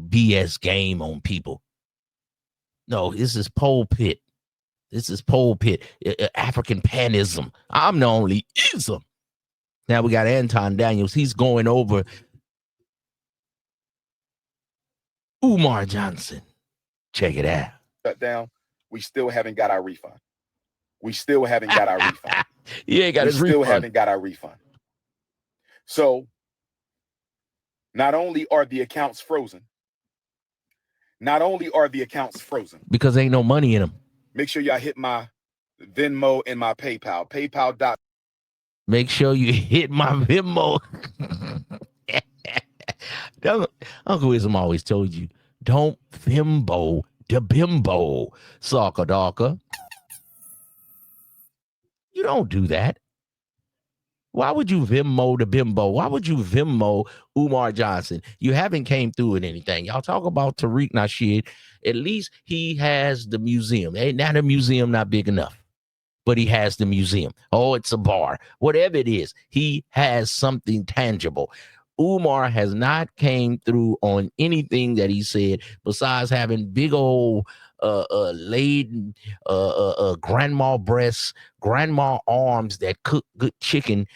BS game on people. No, this is pulpit. This is pulpit. African panism. I'm the only ism. Now we got Anton Daniels. He's going over Umar Johnson. Check it out. Shut down. We still haven't got our refund. We still haven't got our refund. He ain't got his refund. We still haven't got our refund. So not only are the accounts frozen, because ain't no money in them. Make sure y'all hit my Venmo and my PayPal. PayPal. Make sure you hit my Venmo. Uncle Wisdom always told you, don't Venmo the bimbo, soccer darker. You don't do that. Why would you Venmo the bimbo? Why would you Venmo Umar Johnson? You haven't came through with anything. Y'all talk about Tariq Nasheed. At least he has the museum. Ain't not a museum not big enough, but he has the museum. Oh, it's a bar. Whatever it is, he has something tangible. Umar has not came through on anything that he said besides having big old laden grandma breasts, grandma arms that cook good chicken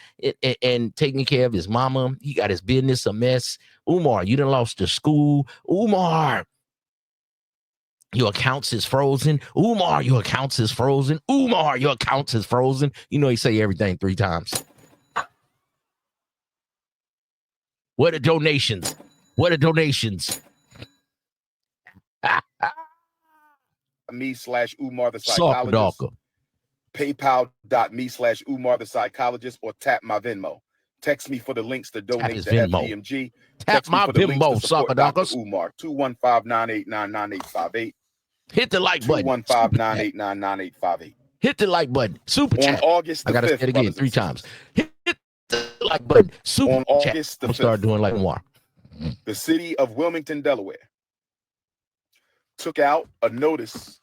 and taking care of his mama. He got his business a mess. Umar, you done lost to school. Umar, your accounts is frozen. Umar, your accounts is frozen. Umar, your accounts is frozen. You know he say everything 3 times. What are donations? What are donations? Me/Umar the psychologist. PayPal.me/Umar the psychologist, or tap my Venmo. Text me for the links to donate to FDMG. Tap my Venmo, soccer dockers. Umar 215-989-9858. Hit the like button. 215-989-9858. Hit the like button. Super chat. On August the 5th, I gotta say it again 3 times. Hit the like button. Super on chat. August the 5th. Start doing like more. The city of Wilmington, Delaware, took out a notice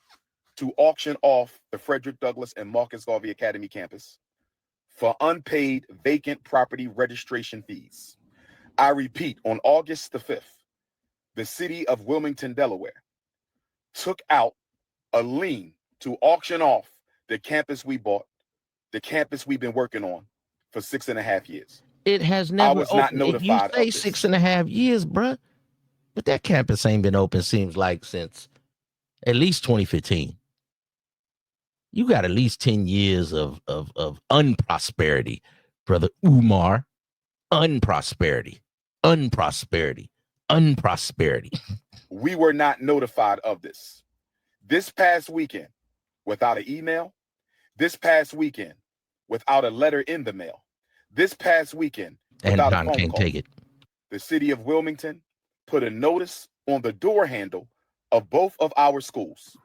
to auction off the Frederick Douglass and Marcus Garvey Academy campus for unpaid vacant property registration fees. I repeat, on August the 5th, the city of Wilmington, Delaware, took out a lien to auction off the campus we bought, the campus we've been working on for 6.5 years. It has never I was not notified. You say 6.5 years, bruh, but that campus ain't been open, seems like, since at least 2015. You got at least 10 years of unprosperity, brother Umar. Unprosperity. We were not notified of this. This past weekend, without an email. This past weekend, without a letter in the mail. This past weekend, without a phone can't call. Take it. The city of Wilmington put a notice on the door handle of both of our schools.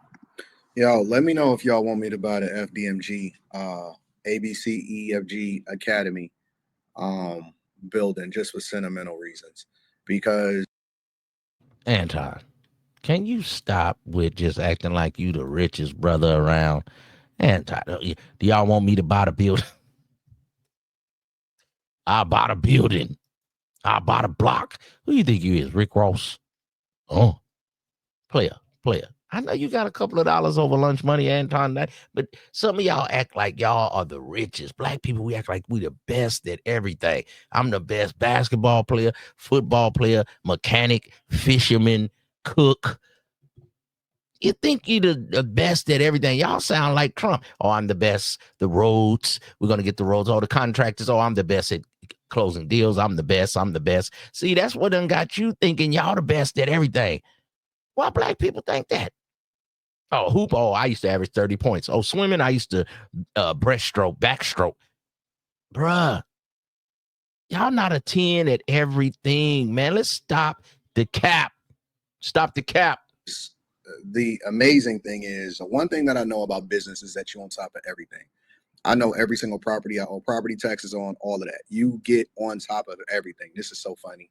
Yo, let me know if y'all want me to buy the FDMG, ABC EFG Academy building, just for sentimental reasons. Because Anton, can you stop with just acting like you the richest brother around? Anton, do y'all want me to buy the building? I bought a building. I bought a block. Who you think you is, Rick Ross? Oh, player. I know you got a couple of dollars over lunch money, Anton, but some of y'all act like y'all are the richest. Black people, we act like we the best at everything. I'm the best basketball player, football player, mechanic, fisherman, cook. You think you the best at everything. Y'all sound like Trump. Oh, I'm the best. The roads, we're going to get the roads. Oh, the contractors. Oh, I'm the best at closing deals. I'm the best. See, that's what done got you thinking y'all the best at everything. Why black people think that? Oh, hoop. Oh, I used to average 30 points. Oh, swimming. I used to breaststroke, backstroke. Bruh, y'all not a 10 at everything, man. Let's stop the cap. Stop the cap. The amazing thing is, one thing that I know about business is that you're on top of everything. I know every single property I owe property taxes on, all of that. You get on top of everything. This is so funny.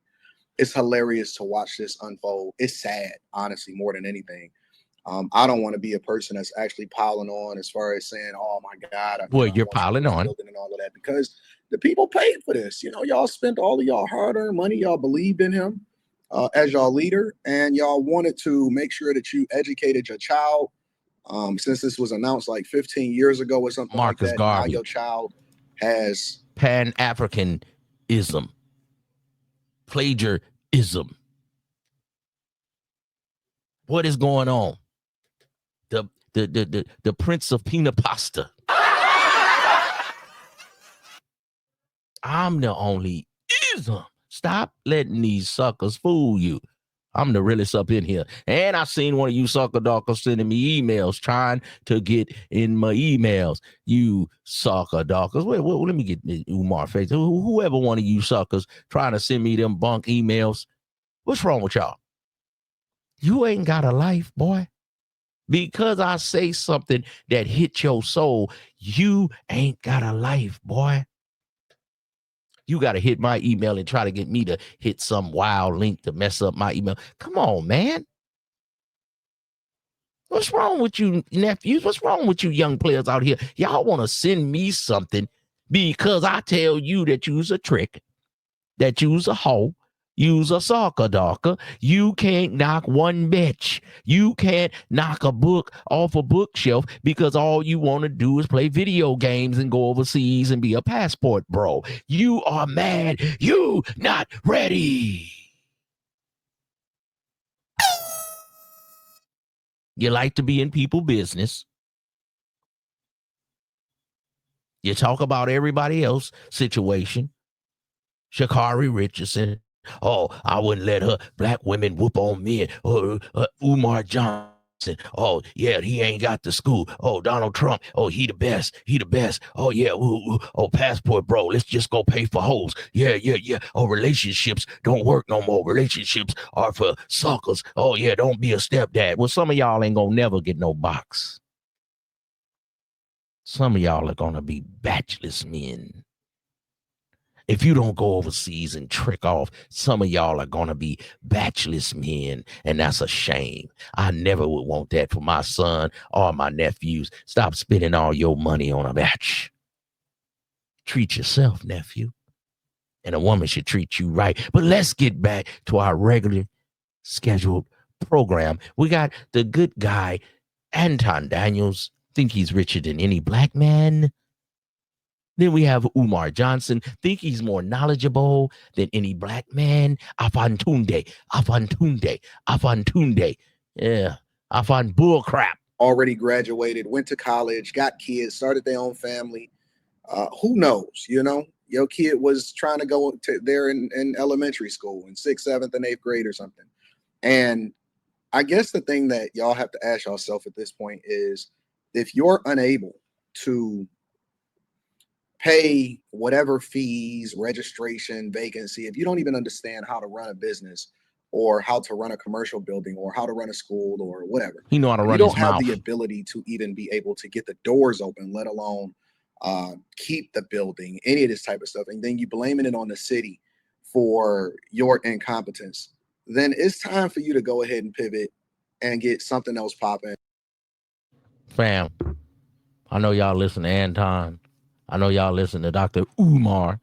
It's hilarious to watch this unfold. It's sad, honestly, more than anything. I don't want to be a person that's actually piling on as far as saying, oh my God. You're piling on. And all of that, because the people paid for this. You know, y'all spent all of y'all hard-earned money. Y'all believed in him. as y'all leader, and y'all wanted to make sure that you educated your child. Since this was announced like 15 years ago or something Marcus like that, now Garvey. your child has Pan-Africanism, plagiarism. What is going on? The Prince of Peanut Pasta. I'm the only ism. Stop letting these suckers fool you. I'm the realest up in here. And I seen one of you sucker dockers sending me emails trying to get in my emails. You sucker dockers. Wait, let me get Umar face. Whoever one of you suckers trying to send me them bunk emails. What's wrong with y'all? You ain't got a life, boy. Because I say something that hit your soul, you ain't got a life, boy. You got to hit my email and try to get me to hit some wild link to mess up my email. Come on, man. What's wrong with you, nephews? What's wrong with you young players out here? Y'all want to send me something because I tell you that you's a trick, that you's a hoe, you's a soccer darker. You can't knock one bitch. You can't knock a book off a bookshelf because all you want to do is play video games and go overseas and be a passport bro. You are mad. You not ready. You like to be in people business. You talk about everybody else situation. Sha'Carri Richardson. Oh, I wouldn't let her black women whoop on me. Or Umar Johnson. Oh, yeah, he ain't got the school. Oh, Donald Trump. Oh, he the best. He the best. Oh, yeah. Oh, passport, bro. Let's just go pay for hoes. Yeah. Oh, relationships don't work no more. Relationships are for suckers. Oh, yeah, don't be a stepdad. Well, some of y'all ain't gonna never get no box. Some of y'all are gonna be bachelorless men. If you don't go overseas and trick off, some of y'all are going to be bachelorless men, and that's a shame. I never would want that for my son or my nephews. Stop spending all your money on a batch. Treat yourself, nephew. And a woman should treat you right. But let's get back to our regular scheduled program. We got the good guy, Anton Daniels. Think he's richer than any black man. Then we have Umar Johnson. Think he's more knowledgeable than any black man. Afantunde. Yeah. Afan bullcrap. already graduated, went to college, got kids, started their own family. Who knows? Your kid was trying to go to there in elementary school in 6th, 7th, and 8th grade or something. And I guess the thing that y'all have to ask yourself at this point is, if you're unable to pay whatever fees, registration, vacancy, if you don't even understand how to run a business or how to run a commercial building or how to run a school or whatever, He know how to run you don't his have mouth. the ability to even be able to get the doors open, let alone keep the building, any of this type of stuff, and then you blaming it on the city for your incompetence, then it's time for you to go ahead and pivot and get something else popping. Fam, I know y'all listen to Anton. I know y'all listen to Dr. Umar,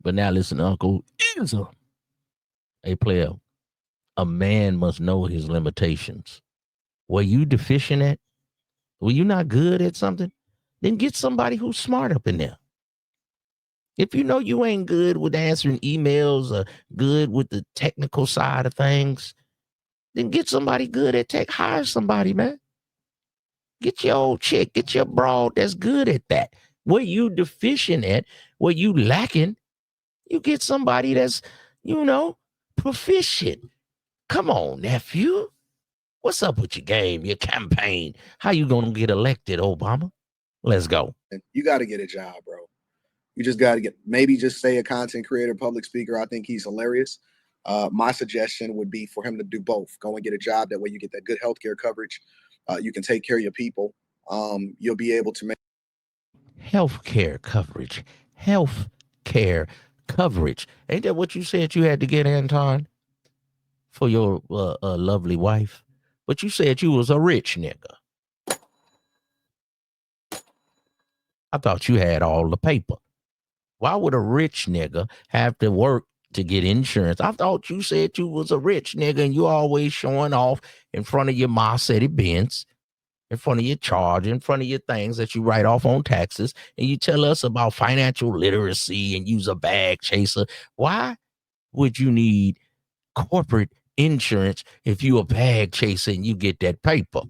but now listen to Uncle Isa. Hey, player, a man must know his limitations. Were you deficient at? Were you not good at something? Then get somebody who's smart up in there. If you know you ain't good with answering emails or good with the technical side of things, then get somebody good at tech. Hire somebody, man. Get your old chick, get your broad that's good at that. Where you deficient at, where you lacking, you get somebody that's, proficient. Come on, nephew. What's up with your game, your campaign? How you gonna get elected, Obama? Let's go. You got to get a job, bro. You just got to maybe just stay a content creator, public speaker. I think he's hilarious. My suggestion would be for him to do both. Go and get a job. That way you get that good healthcare coverage. You can take care of your people. You'll be able to make Healthcare coverage. Healthcare coverage. Ain't that what you said you had to get, Anton, for your lovely wife? But you said you was a rich nigga. I thought you had all the paper. Why would a rich nigga have to work to get insurance. I thought you said you was a rich nigga and you always showing off in front of your Mercedes Benz, in front of your charge, in front of your things that you write off on taxes, and you tell us about financial literacy and use a bag chaser. Why would you need corporate insurance if you a bag chaser and you get that paper?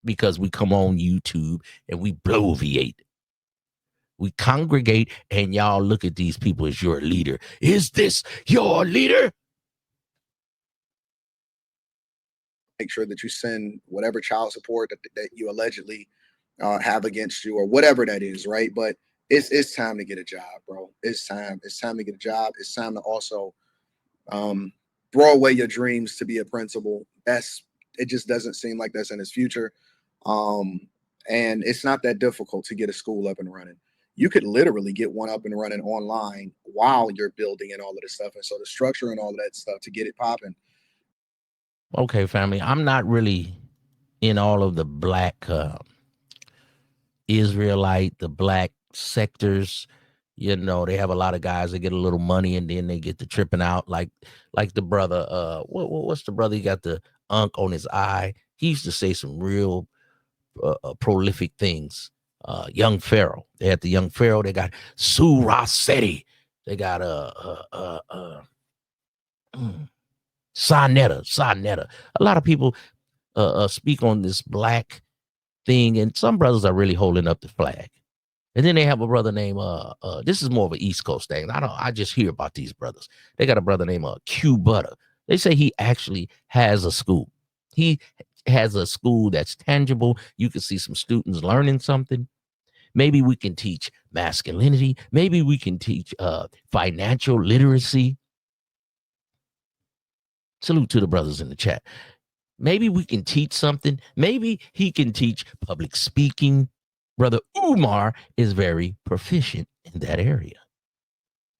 Because we come on YouTube and we bloviate. We congregate and y'all look at these people as your leader. Is this your leader? Make sure that you send whatever child support that you allegedly have against you or whatever that is, right? But it's time to get a job, bro. It's time to get a job. It's time to also throw away your dreams to be a principal. It just doesn't seem like that's in his future. And it's not that difficult to get a school up and running. You could literally get one up and running online while you're building and all of this stuff. And so the structure and all of that stuff to get it popping. Okay, family, I'm not really in all of the black Israelite, the black sectors. You know, they have a lot of guys that get a little money and then they get to tripping out, like the brother. What's the brother? He got the unk on his eye. He used to say some real prolific things. Young Pharaoh. They had the Young Pharaoh. They got Sue Rossetti. They got Sonetta. A lot of people speak on this black thing, and some brothers are really holding up the flag. And then they have a brother named this is more of an East Coast thing. I just hear about these brothers. They got a brother named Q Butter. They say he actually has a school. He has a school that's tangible. You can see some students learning something. Maybe we can teach masculinity. Maybe we can teach financial literacy. Salute to the brothers in the chat. Maybe we can teach something. Maybe he can teach public speaking. Brother Umar is very proficient in that area.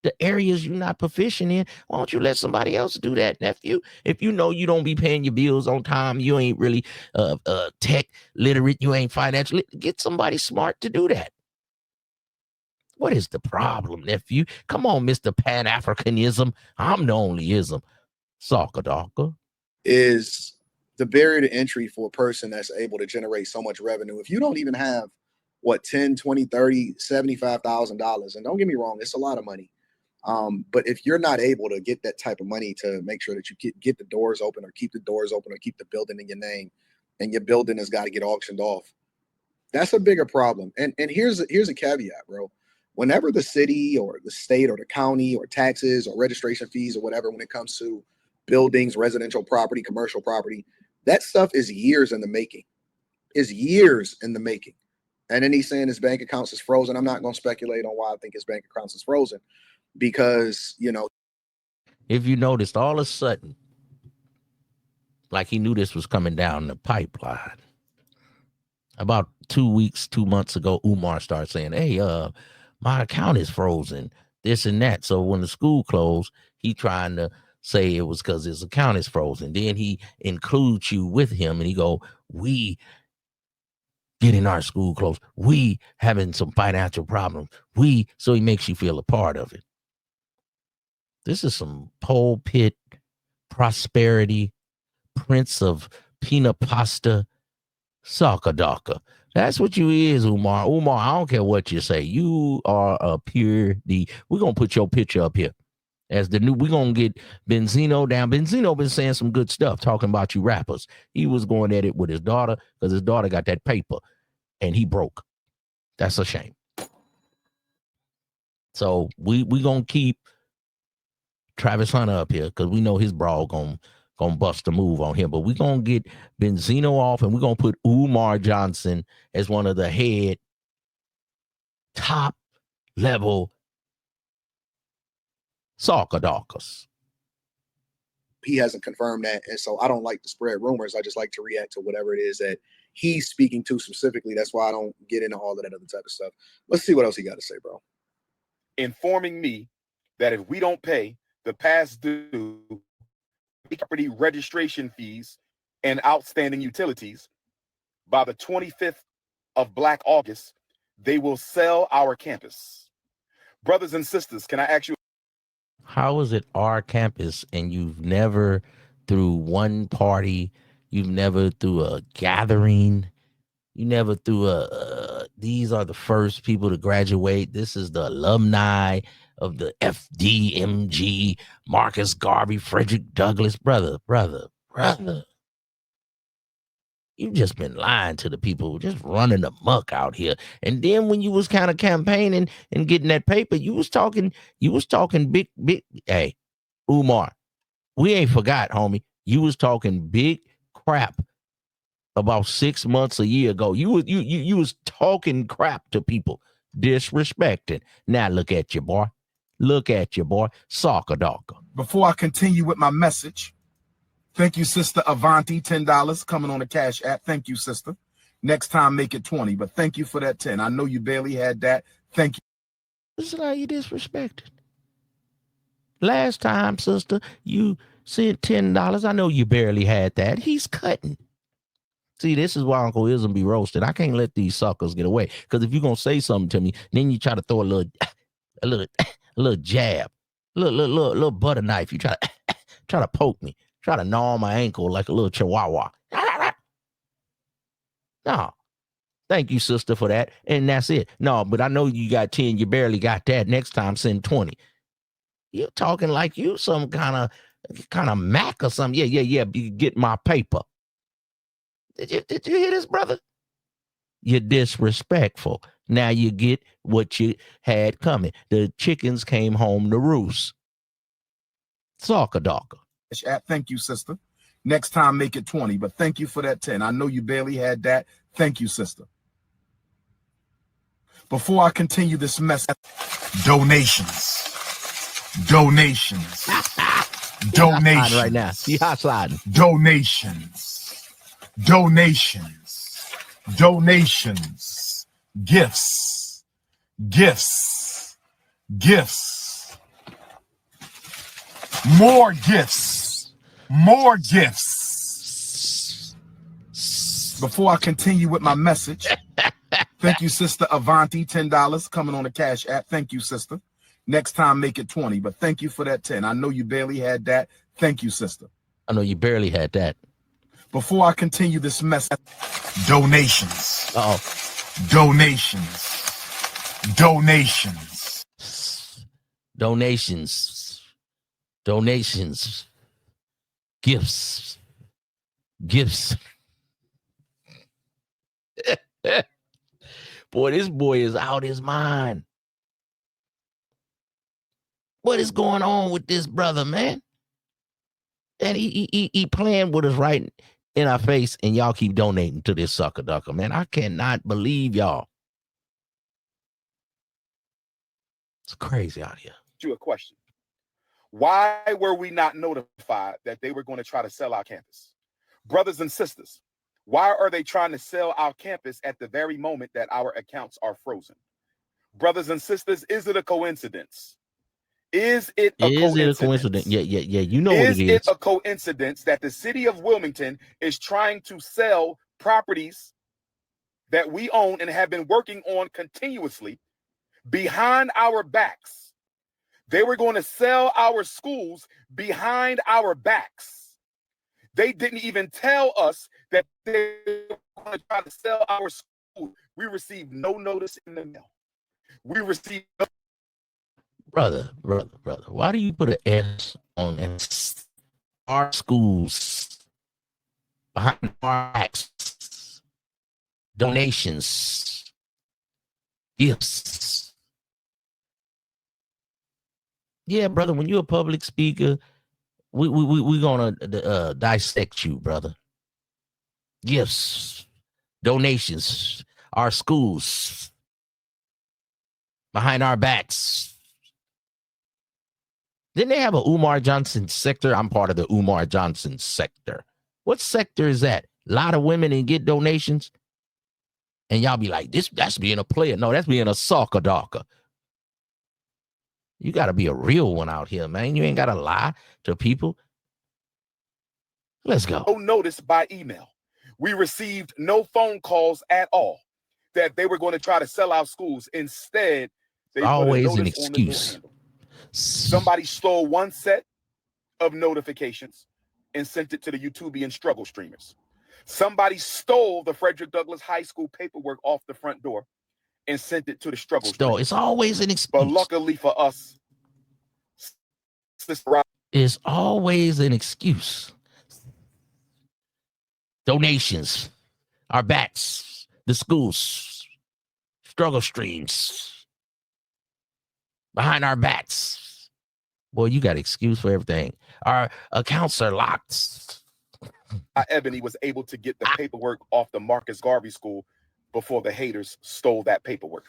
The areas you're not proficient in, why don't you let somebody else do that, nephew? If you know you don't be paying your bills on time, you ain't really tech literate, you ain't financially, get somebody smart to do that. What is the problem, nephew? Come on, Mr. Pan-Africanism. I'm the only ism. Soccer Darker. Is the barrier to entry for a person that's able to generate so much revenue. If you don't even have what, 10, 20, 30, $75,000, and don't get me wrong, it's a lot of money. But if you're not able to get that type of money to make sure that you get the doors open or keep the doors open or keep the building in your name, and your building has got to get auctioned off, that's a bigger problem. And here's a caveat, bro. Whenever the city or the state or the county or taxes or registration fees or whatever, when it comes to buildings, residential property, commercial property, that stuff is years in the making. Is years in the making. And then he's saying his bank accounts is frozen. I'm not going to speculate on why I think his bank accounts is frozen, because, you know, if you noticed, all of a sudden, like he knew this was coming down the pipeline. About 2 months ago, Umar started saying, hey, my account is frozen, this and that. So when the school closed, he trying to say it was because his account is frozen. Then he includes you with him and he go, we getting our school closed. We having some financial problems. So he makes you feel a part of it. This is some pulpit prosperity, prince of peanut pasta, soccer darker. That's what you is, Umar. Umar, I don't care what you say. You are a pure D. We're going to put your picture up here as the new. We're going to get Benzino down. Benzino been saying some good stuff, talking about you rappers. He was going at it with his daughter because his daughter got that paper and he broke. That's a shame. So we going to keep Travis Hunter up here because we know his brawl gonna bust a move on him. But we're gonna get Benzino off and we're gonna put Umar Johnson as one of the head top level soccer darkers. He hasn't confirmed that. And so I don't like to spread rumors. I just like to react to whatever it is that he's speaking to specifically. That's why I don't get into all of that other type of stuff. Let's see what else he got to say, bro. Informing me that if we don't pay the past due property registration fees and outstanding utilities by the 25th of Black August, they will sell our campus. Brothers and sisters, can I ask you How is it our campus and you've never through one party, you've never through a gathering, you never threw these are the first people to graduate. This is the alumni of the FDMG, Marcus Garvey, Frederick Douglass. Brother. You've just been lying to the people, just running amok out here. And then when you was kind of campaigning and getting that paper, you was talking big. Hey, Umar, we ain't forgot, homie. You was talking big crap about 6 months, a year ago. You was talking crap to people, disrespecting. Now look at you, boy. Look at you, boy. Soccer dogger. Before I continue with my message, thank you, Sister Avanti, $10 coming on the Cash App. Thank you, sister. Next time, make it 20, but thank you for that 10. I know you barely had that. Thank you. This is how you disrespected. Last time, sister, you sent $10. I know you barely had that. He's cutting. See, this is why Uncle Ism be roasted. I can't let these suckers get away. Because if you're gonna say something to me, then you try to throw a little jab, little butter knife. You try to poke me, try to gnaw on my ankle like a little chihuahua. No. Thank you, sister, for that. And that's it. No, but I know you got 10. You barely got that. Next time, send 20. You're talking like you some kind of Mac or something. Yeah. Get my paper. Did you hear this, brother? You're disrespectful. Now you get what you had coming. The chickens came home to roost. Soccer dogger. Thank you, sister. Next time, make it 20, but thank you for that 10. I know you barely had that. Thank you, sister. Before I continue this message, donations. Right now. You hot sliding. Donations. Gifts. More gifts. Before I continue with my message, thank you, Sister Avanti, $10 coming on the Cash App. Thank you, sister. Next time, make it 20, but thank you for that 10. I know you barely had that. Thank you, sister. I know you barely had that. Before I continue this message, donations. Donations. Gifts. Boy, this boy is out his mind. What is going on with this brother, man? And he playing with us right in our face, and y'all keep donating to this sucker ducker, man. I cannot believe y'all. It's crazy out here. You a question. Why were we not notified that they were going to try to sell our campus? Brothers and sisters, why are they trying to sell our campus at the very moment that our accounts are frozen? Brothers and sisters, is it a coincidence? Is it a coincidence? Yeah. You know what it is. Is it a coincidence that the city of Wilmington is trying to sell properties that we own and have been working on continuously behind our backs? They were going to sell our schools behind our backs. They didn't even tell us that they were going to try to sell our schools. We received no notice in the mail. We received no. Brother, why do you put an S on S? Our schools behind our backs, donations, gifts. Yeah, brother, when you're a public speaker, we're gonna dissect you, brother. Gifts, donations, our schools behind our backs. Didn't they have a Umar Johnson sector? I'm part of the Umar Johnson sector. What sector is that? A lot of women and get donations? And y'all be like, that's being a player. No, that's being a soccer dogger. You got to be a real one out here, man. You ain't got to lie to people. Let's go. No notice by email. We received no phone calls at all that they were going to try to sell our schools. Instead, they always put a an notice on the door excuse. handle. Somebody stole one set of notifications and sent it to the YouTubian struggle streamers. Somebody stole the Frederick Douglass High School paperwork off the front door and sent it to the struggle streamers. It's always an excuse. But luckily for us, it's always an excuse. Donations, our backs, the schools, struggle streams, behind our backs. Boy, you got excuse for everything. Our accounts are locked. Ebony was able to get the paperwork off the Marcus Garvey School before the haters stole that paperwork.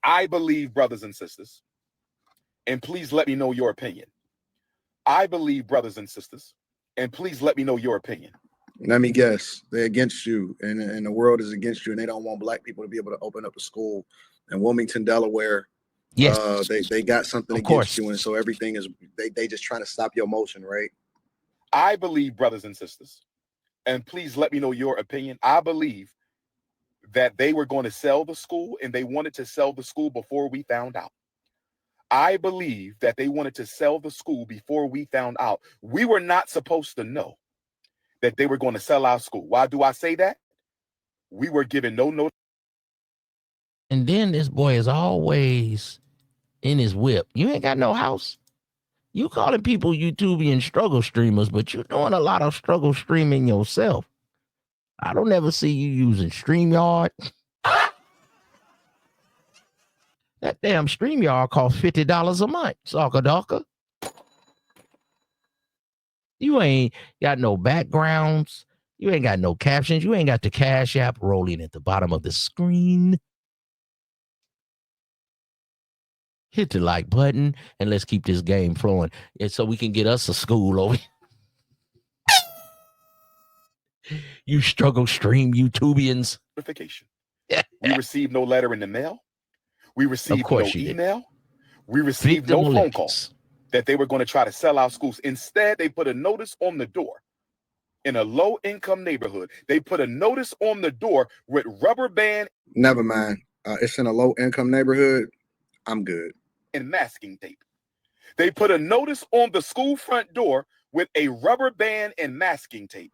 I believe, brothers and sisters, and please let me know your opinion. I believe, brothers and sisters, and please let me know your opinion. Let me guess, they're against you, and the world is against you, and they don't want black people to be able to open up a school in Wilmington, Delaware. Yes, they got something against you, and so everything is they just trying to stop your motion, right? I believe, brothers and sisters, and please let me know your opinion. I believe that they were going to sell the school, and they wanted to sell the school before we found out. I believe that they wanted to sell the school before we found out. We were not supposed to know that they were going to sell our school. Why do I say that? We were given no notice. And then this boy is always in his whip. You ain't got no house. You calling people YouTubian struggle streamers, but you're doing a lot of struggle streaming yourself. I don't ever see you using StreamYard. That damn StreamYard costs $50 a month, Sockadalka. You ain't got no backgrounds. You ain't got no captions. You ain't got the Cash App rolling at the bottom of the screen. Hit the like button and let's keep this game flowing. And so we can get us a school over here. You struggle stream YouTubians. We received no letter in the mail. We received no email. We received Victim no phone call Olympics. that they were going to try to sell our schools. Instead, they put a notice on the door in a low-income neighborhood. They put a notice on the door with rubber band. Never mind. It's in a low-income neighborhood. I'm good. And masking tape. They put a notice on the school front door with a rubber band and masking tape.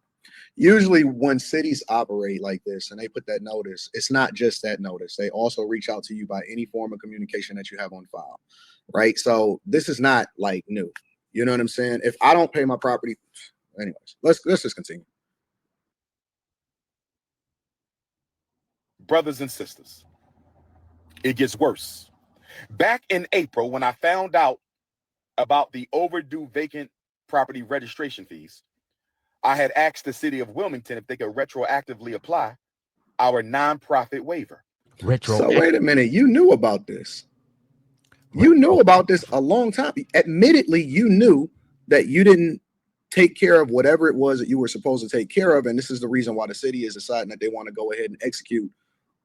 Usually when cities operate like this and they put that notice, it's not just that notice. They also reach out to you by any form of communication that you have on file, right? So this is not like new. You know what I'm saying? If I don't pay my property, anyways, let's just continue. Brothers and sisters, it gets worse. Back in April, when I found out about the overdue vacant property registration fees, I had asked the city of Wilmington if they could retroactively apply our nonprofit waiver. So wait a minute, you knew about this. You knew about this a long time. Admittedly, you knew that you didn't take care of whatever it was that you were supposed to take care of. And this is the reason why the city is deciding that they want to go ahead and execute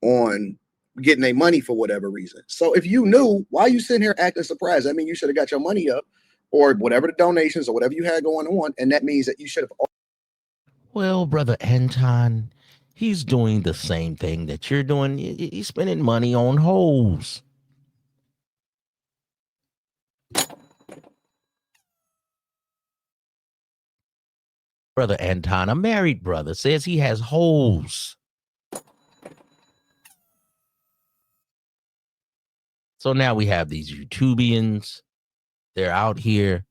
on getting their money for whatever reason. So if you knew, why are you sitting here acting surprised? I mean, you should have got your money up or whatever the donations or whatever you had going on. And that means that you should have. Well, Brother Anton, he's doing the same thing that you're doing. He's spending money on hoes. Brother Anton, a married brother, says he has holes. So now we have these YouTubians. They're out here.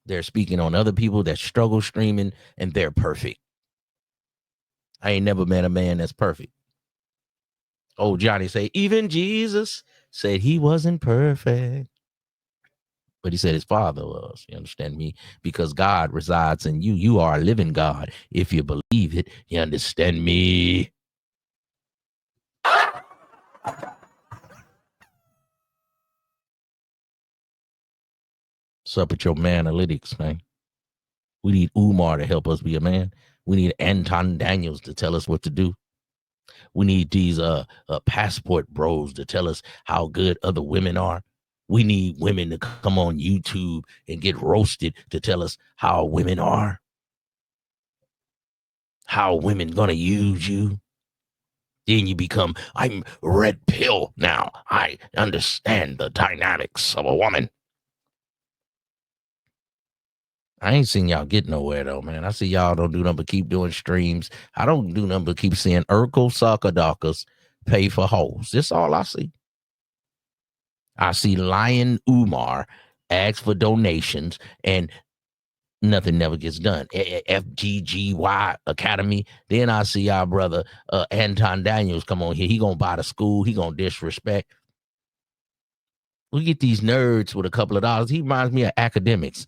They're speaking on other people that struggle streaming, and they're perfect. I ain't never met a man that's perfect. Oh, Johnny say, even Jesus said he wasn't perfect. But he said his father was. You understand me? Because God resides in you. You are a living God. If you believe it, you understand me? What's up with your man analytics, man? We need Umar to help us be a man. We need Anton Daniels to tell us what to do. We need these passport bros to tell us how good other women are. We need women to come on YouTube and get roasted to tell us how women are. How women gonna use you. Then you become, I'm red pill now. I understand the dynamics of a woman. I ain't seen y'all get nowhere though, man. I see y'all don't do nothing but keep doing streams. I don't do nothing but keep seeing Urkel soccer dockers pay for hoes. That's all I see. I see Lion Umar ask for donations and nothing never gets done. FGGY Academy. Then I see our brother Anton Daniels come on here. He gonna buy the school. He gonna disrespect. We get these nerds with a couple of dollars. He reminds me of academics.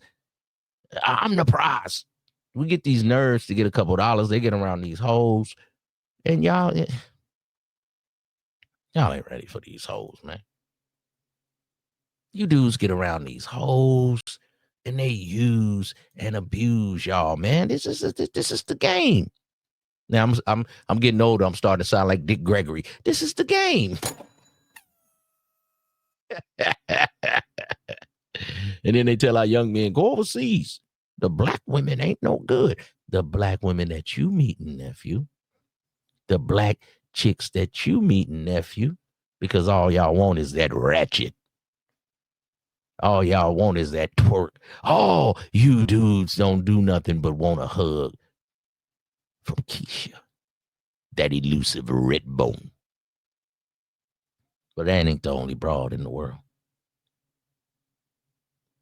I'm the prize. We get these nerds to get a couple of dollars. They get around these hoes. And y'all ain't ready for these hoes, man. You dudes get around these hoes and they use and abuse y'all, man. This is the game. Now I'm getting older. I'm starting to sound like Dick Gregory. This is the game. And then they tell our young men, go overseas. The black women ain't no good. The black women that you meeting, nephew. The black chicks that you meeting, nephew. Because all y'all want is that ratchet. All y'all want is that twerk. Oh, you dudes don't do nothing but want a hug from Keisha. That elusive red bone. But that ain't the only broad in the world.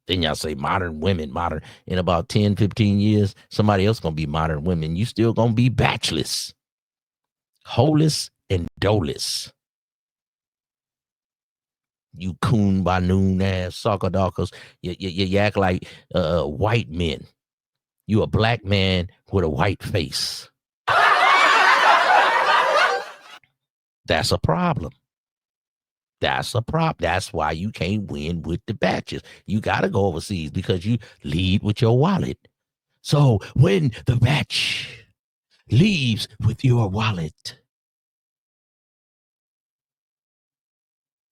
Then y'all say modern women, modern. In about 10, 15 years, somebody else going to be modern women. You still going to be bachelors. Holeless and doless. You coon by noon ass soccer dockers. You act like white men. You a black man with a white face. That's a problem. That's a problem. That's why you can't win with the batches. You got to go overseas because you lead with your wallet. So when the batch leaves with your wallet,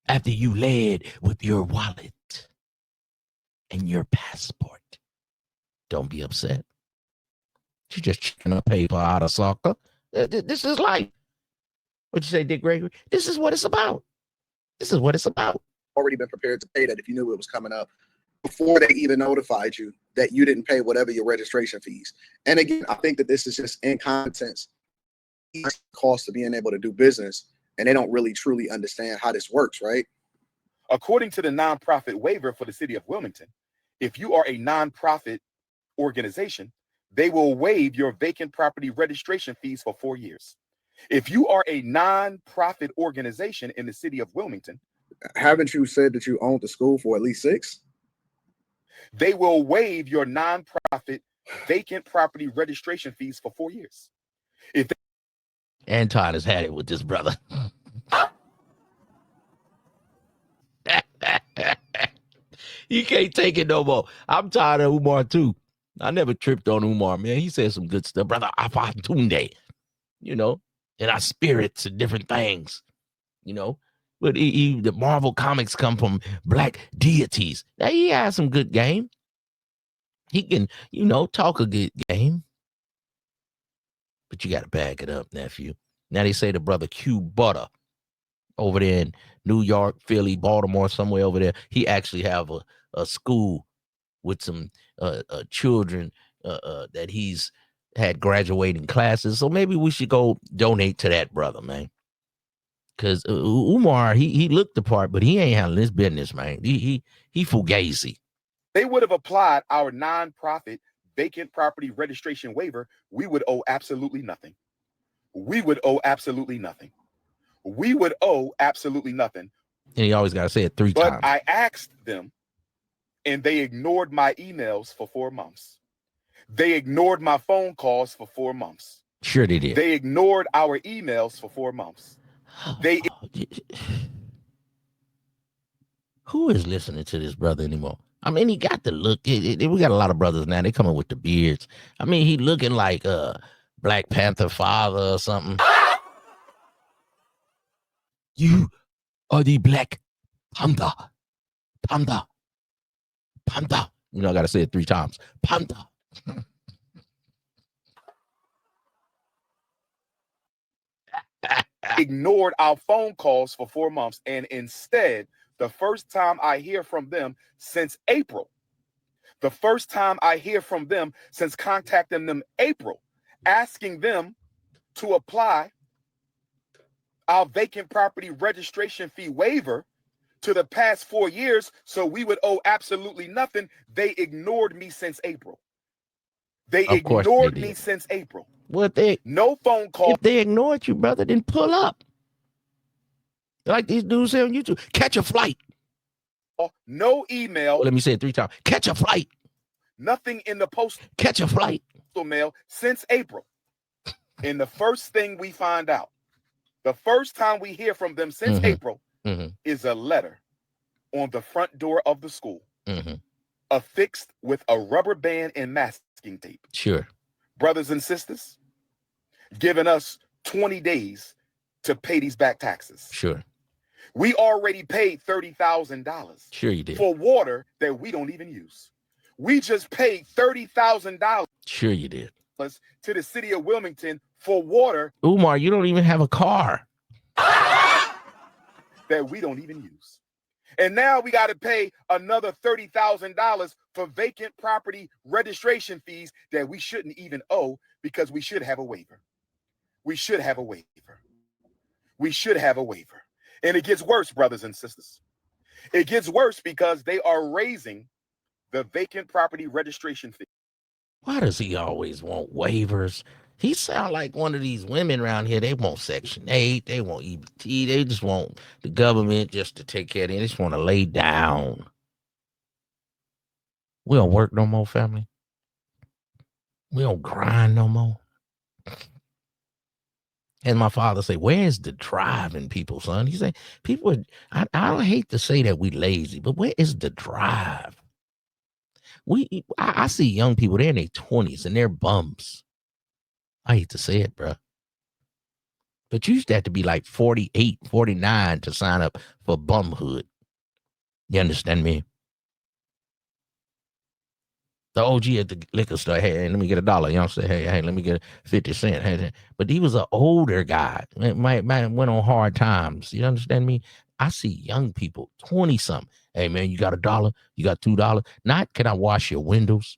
after you led with your wallet and your passport, don't be upset. You just checking a paper out of soccer. This is life. What you say, Dick Gregory? This is what it's about. This is what it's about. Already been prepared to pay that if you knew it was coming up before they even notified you that you didn't pay whatever your registration fees. And again, I think that this is just incompetence, cost of being able to do business, and they don't really truly understand how this works, right? According to the nonprofit waiver for the city of Wilmington, if you are a nonprofit organization, they will waive your vacant property registration fees for 4 years. If you are a nonprofit organization in the city of Wilmington, haven't you said that you owned the school for at least 6? They will waive your nonprofit vacant property registration fees for 4 years. If Anton has had it with this brother. He can't take it no more. I'm tired of Umar too. I never tripped on Umar, man. He said some good stuff, brother. Afatunde, you know, and our spirits and different things, you know. But the Marvel comics come from black deities. Now he has some good game. He can, you know, talk a good game. But you got to back it up, nephew. Now they say the brother Q Butter over there in New York, Philly, Baltimore, somewhere over there. He actually have a school with some children that he's had graduating classes. So maybe we should go donate to that brother, man. Because Umar, he looked the part, but he ain't handling this business, man. He fugazi. they would have applied our nonprofit vacant property registration waiver, we would owe absolutely nothing. We would owe absolutely nothing. We would owe absolutely nothing. And he always got to say it 3 times. But I asked them, and they ignored my emails for 4 months. They ignored my phone calls for 4 months. Sure they did. They ignored our emails for 4 months. They Who is listening to this brother anymore? I mean, he got the look. We got a lot of brothers now. They coming with the beards. I mean, he looking like a Black Panther father or something. You are the Black Panther. Panther. Panther. You know, I got to say it 3 times. Panther. ignored our phone calls for 4 months. And instead, the first time I hear from them since April, the first time I hear from them since contacting them April, asking them to apply our vacant property registration fee waiver to the past 4 years so we would owe absolutely nothing, they ignored me since April. They Of course ignored they me did. since April. Well, if No phone call. if they ignored you, brother, then pull up. Like these dudes say on YouTube, catch a flight. No email. Well, let me say it 3 times. Catch a flight. Nothing in the postal Catch a flight. mail since April. And the first thing we find out, the first time we hear from them since April, is a letter on the front door of the school, affixed with a rubber band and masking tape. Sure. Brothers and sisters, giving us 20 days to pay these back taxes. Sure. We already paid $30,000. Sure you did. For water that we don't even use. We just paid $30,000. Sure you did. To the city of Wilmington for water. Umar, you don't even have a car. That we don't even use. And now we got to pay another $30,000 for vacant property registration fees that we shouldn't even owe because we should have a waiver. We should have a waiver. We should have a waiver. And it gets worse, brothers and sisters. It gets worse because they are raising the vacant property registration fee. Why does he always want waivers? He sound like one of these women around here. They want Section 8. They want EBT. They just want the government just to take care of them. They just want to lay down. We don't work no more, family. We don't grind no more. And my father say, where's the drive in people, son? He say, people, I don't hate to say that we lazy, but where is the drive? I see young people, they're in their 20s and they're bums. I hate to say it, bro. But you used to have to be like 48, 49 to sign up for bumhood. You understand me? The OG at the liquor store, hey, let me get $1. You know, say, hey, let me get 50 cents. Hey, but he was an older guy. Might went on hard times. You understand me? I see young people, 20-something. Hey, man, you got $1? You got $2? Not can I wash your windows?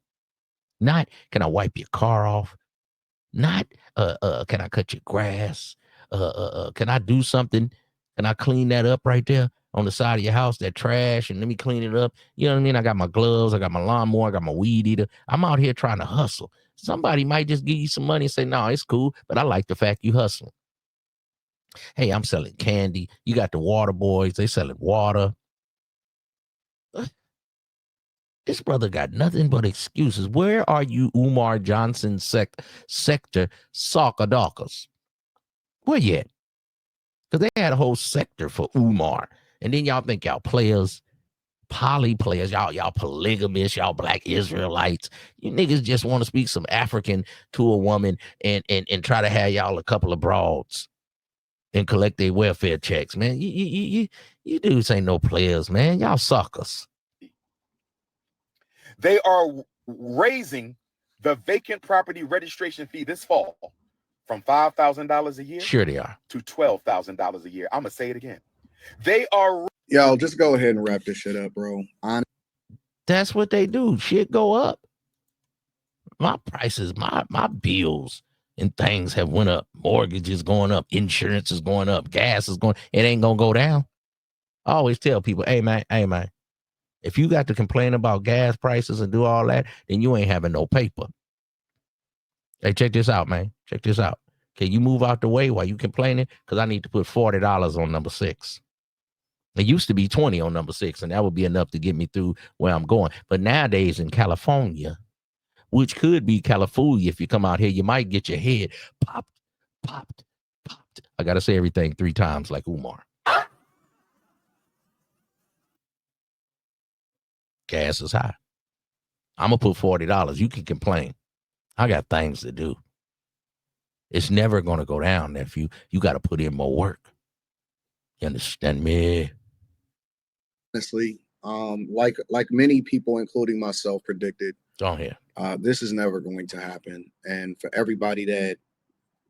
Not can I wipe your car off? Not can I cut your grass? Can I do something? Can I clean that up right there on the side of your house, that trash, and let me clean it up? You know what I mean? I got my gloves, I got my lawnmower, I got my weed eater. I'm out here trying to hustle. Somebody might just give you some money and say, no, it's cool, but I like the fact you hustling. Hey, I'm selling candy. You got the water boys, they selling water. This brother got nothing but excuses. Where are you, Umar Johnson sector soccer dockers? Where you at? Because they had a whole sector for Umar. And then y'all think y'all players, poly players, y'all polygamists, y'all black Israelites. You niggas just want to speak some African to a woman and try to have y'all a couple of broads and collect their welfare checks, man. You dudes ain't no players, man. Y'all suckers. They are raising the vacant property registration fee this fall from $5,000 a year. Sure they are. To $12,000 a year. I'm going to say it again. They are. Yo, just go ahead and wrap this shit up, bro. That's what they do. Shit go up. My prices, my bills and things have went up. Mortgages going up. Insurance is going up. Gas is going. It ain't going to go down. I always tell people, hey, man. If you got to complain about gas prices and do all that, then you ain't having no paper. Hey, check this out, man. Check this out. Can you move out the way while you complaining? Because I need to put $40 on number 6. It used to be 20 on number 6, and that would be enough to get me through where I'm going. But nowadays in California, which could be California, if you come out here, you might get your head popped. I got to say everything 3 times like Umar. Gas is high. I'm going to put $40. You can complain. I got things to do. It's never going to go down, nephew. You got to put in more work. You understand me? Honestly, like many people, including myself, predicted. Don't hear. This is never going to happen. And for everybody that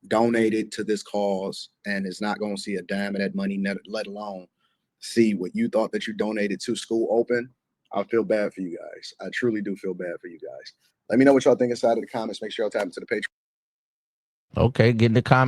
donated to this cause and is not going to see a dime of that money, let alone see what you thought that you donated to school open, I feel bad for you guys. I truly do feel bad for you guys. Let me know what y'all think inside of the comments. Make sure y'all tap into the Patreon. Okay, get in the comments.